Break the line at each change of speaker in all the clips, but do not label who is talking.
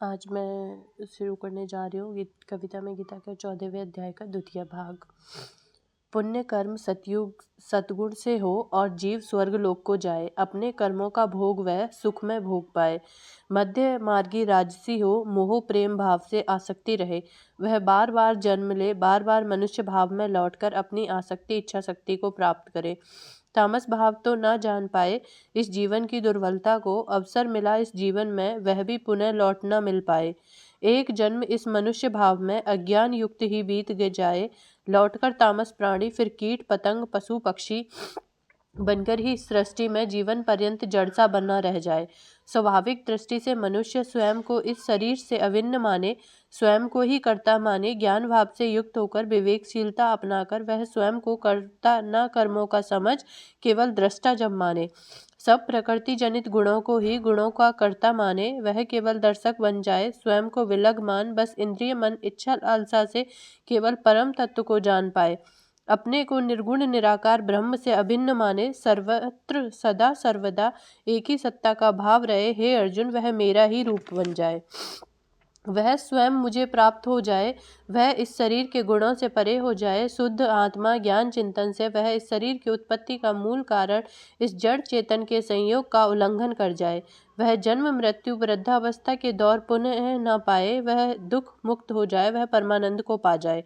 आज मैं शुरू करने जा रही हूँ कविता में गीता के 14वें अध्याय का द्वितीय भाग। पुण्य कर्म सतयुग सतगुण से हो और जीव स्वर्ग लोक को जाए, अपने कर्मों का भोग वह सुख में भोग पाए। मध्य मार्गी राजसी हो, मोह प्रेम भाव से आसक्ति रहे, वह बार बार जन्म ले, बार बार मनुष्य भाव में लौटकर अपनी आसक्ति इच्छा शक्ति को प्राप्त करे। तामस भाव तो न जान पाए इस जीवन की दुर्बलता को, अवसर मिला इस जीवन में वह भी पुनः लौट न मिल पाए। एक जन्म इस मनुष्य भाव में अज्ञान युक्त ही बीत जाए, लौटकर तामस प्राणी फिर कीट पतंग पशु पक्षी बनकर ही सृष्टि में जीवन पर्यंत जड़सा बना रह जाए। स्वाभाविक दृष्टि से मनुष्य स्वयं को इस शरीर से अभिन्न माने, स्वयं को ही कर्ता माने, ज्ञान भाव से युक्त होकर विवेकशीलता अपनाकर वह स्वयं को कर्ता न कर्मों का समझ केवल दृष्टा जब माने, सब प्रकृति जनित गुणों को ही गुणों का कर्ता माने, वह केवल दर्शक बन जाए, स्वयं को विलग मान बस इंद्रिय मन इच्छा लालसा से केवल परम तत्व को जान पाए, अपने को निर्गुण निराकार ब्रह्म से अभिन्न माने, सर्वत्र सदा सर्वदा एक ही सत्ता का भाव रहे। हे अर्जुन, वह मेरा ही रूप बन जाए, वह स्वयं मुझे प्राप्त हो जाए, वह इस शरीर के गुणों से परे हो जाए, शुद्ध आत्मा ज्ञान चिंतन से वह इस शरीर की उत्पत्ति का मूल कारण इस जड़ चेतन के संयोग का उल्लंघन कर जाए, वह जन्म मृत्यु वृद्धावस्था के दौर पुनः न पाए, वह दुख मुक्त हो जाए, वह परमानंद को पा जाए।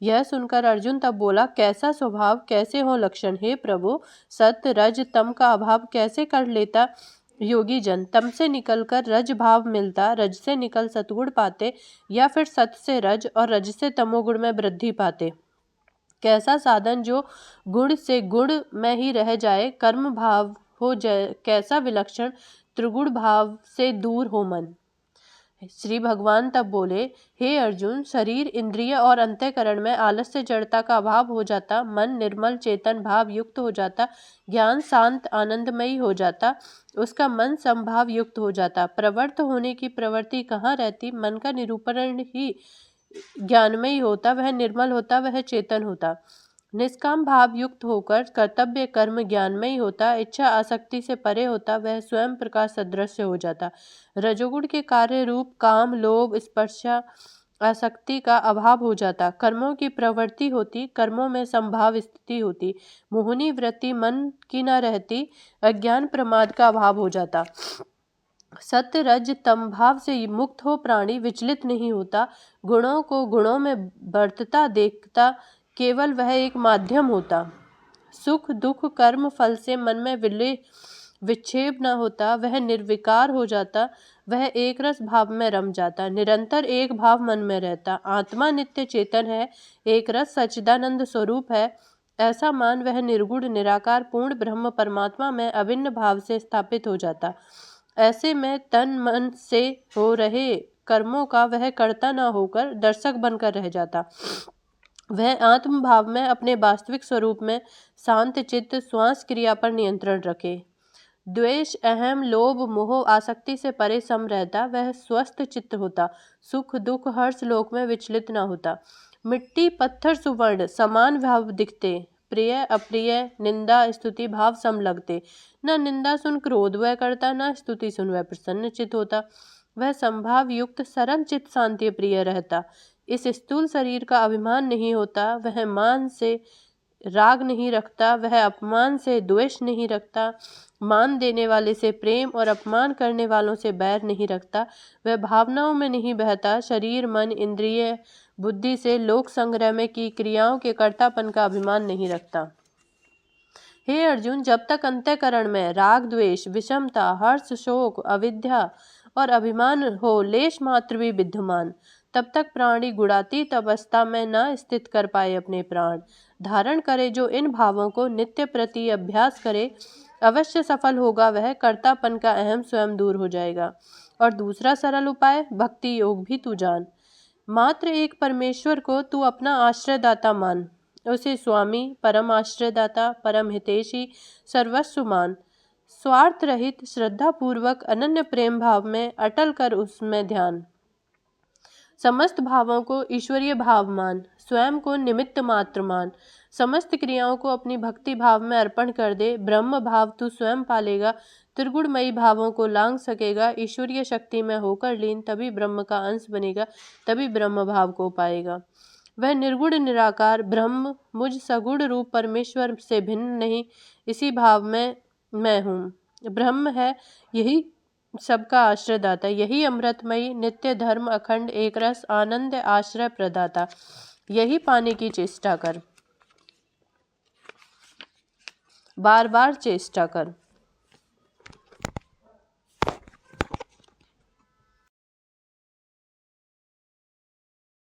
यह सुनकर अर्जुन तब बोला, कैसा स्वभाव, कैसे हो लक्षण, हे प्रभु, सत्य रज तम का अभाव कैसे कर लेता योगी जन, तम से निकलकर रज भाव मिलता, रज से निकल सतगुण पाते, या फिर सत से रज और रज से तमोगुण में वृद्धि पाते। कैसा साधन जो गुण से गुण में ही रह जाए, कर्म भाव हो जाए, कैसा विलक्षण त्रिगुण भाव से दूर हो मन। श्री भगवान तब बोले, हे अर्जुन, शरीर इंद्रिय और अंतःकरण में आलस्य जड़ता का अभाव हो जाता, मन निर्मल चेतन भाव युक्त हो जाता, ज्ञान शांत आनंदमयी हो जाता, उसका मन समभाव युक्त हो जाता, प्रवृत्त होने की प्रवृत्ति कहाँ रहती, मन का निरूपण ही ज्ञानमयी होता, वह निर्मल होता, वह चेतन होता, निष्काम भाव युक्त होकर कर्तव्य कर्म ज्ञानमयी होता, इच्छा आसक्ति से परे होता, वह स्वयं प्रकाश सदृश्य हो जाता, रजोगुण के कार्य रूप काम लोभ स्पर्शा आसक्ति का अभाव हो जाता, कर्मों की प्रवृत्ति होती, कर्मों में संभाव स्थिति होती, मोहनी वृत्ति मन की न रहती, अज्ञान प्रमाद का अभाव हो जाता, सत्य रज तम भाव से मुक्त हो प्राणी विचलित नहीं होता, गुणों को गुणों में बढ़ता देखता, केवल वह एक माध्यम होता, सुख दुख कर्म फल से मन में विक्षेप न होता, वह निर्विकार हो जाता, वह एक रस भाव में रम जाता, निरंतर एक भाव मन में रहता, आत्मा नित्य चेतन है, एक रस सच्चिदानंद स्वरूप है, ऐसा मान वह निर्गुण निराकार पूर्ण ब्रह्म परमात्मा में अभिन्न भाव से स्थापित हो जाता। ऐसे में तन मन से हो रहे कर्मों का वह कर्ता न होकर दर्शक बनकर रह जाता, वह आत्म भाव में अपने वास्तविक स्वरूप में शांत चित्त श्वास क्रिया पर नियंत्रण रखे, द्वेष अहम लोभ मोह आसक्ति से परे सम रहता, वह स्वस्थ चित्त होता, सुख दुख हर्ष लोक में विचलित न होता, मिट्टी पत्थर सुवर्ण समान भाव दिखते, प्रिय अप्रिय निंदा स्तुति भाव सम लगते, न निंदा सुन क्रोध वह करता, न स्तुति सुन वह प्रसन्न चित्त होता, वह संभाव युक्त सरल चित्त शांति प्रिय रहता, इस स्थूल शरीर का अभिमान नहीं होता, वह मान से राग नहीं रखता, वह अपमान से द्वेष नहीं रखता, मान देने वाले से प्रेम और अपमान करने वालों से बैर नहीं रखता, वह भावनाओं में नहीं बहता, शरीर मन इंद्रिय बुद्धि से लोक संग्रह में की क्रियाओं के कर्तापन का अभिमान नहीं रखता। हे अर्जुन, जब तक अंतःकरण में राग द्वेष विषमता हर्ष शोक अविद्या और अभिमान हो लेश मात्र भी विद्यमान, तब तक प्राणी गुणातीत अवस्था में न स्थित कर पाए अपने प्राण धारण करे, जो इन भावों को नित्य प्रति अभ्यास करे अवश्य सफल होगा, वह कर्तापन का अहम स्वयं दूर हो जाएगा। और दूसरा सरल उपाय भक्ति योग भी तू जान, मात्र एक परमेश्वर को तू अपना आश्रयदाता मान, उसे स्वामी परम आश्रयदाता परम हितैषी सर्वस्व मान, स्वार्थ रहित श्रद्धा पूर्वक अनन्य प्रेम भाव में अटल कर उसमें ध्यान, समस्त भावों को ईश्वरीय भाव मान, स्वयं को निमित्त मात्र मान, समस्त क्रियाओं को अपनी भक्ति भाव में अर्पण कर दे, ब्रह्म भाव तू स्वयं पालेगा, त्रिगुणमयी भावों को लांघ सकेगा, ईश्वरीय शक्ति में होकर लीन, तभी ब्रह्म का अंश बनेगा, तभी ब्रह्म भाव को पाएगा। वह निर्गुण निराकार ब्रह्म मुझ सगुण रूप परमेश्वर से भिन्न नहीं, इसी भाव में मैं हूँ। ब्रह्म है, यही सबका आश्रयदाता, यही अमृतमयी नित्य धर्म अखंड एक रस आनंद आश्रय प्रदाता। यही पाने की चेष्टा कर, बार बार चेष्टा कर।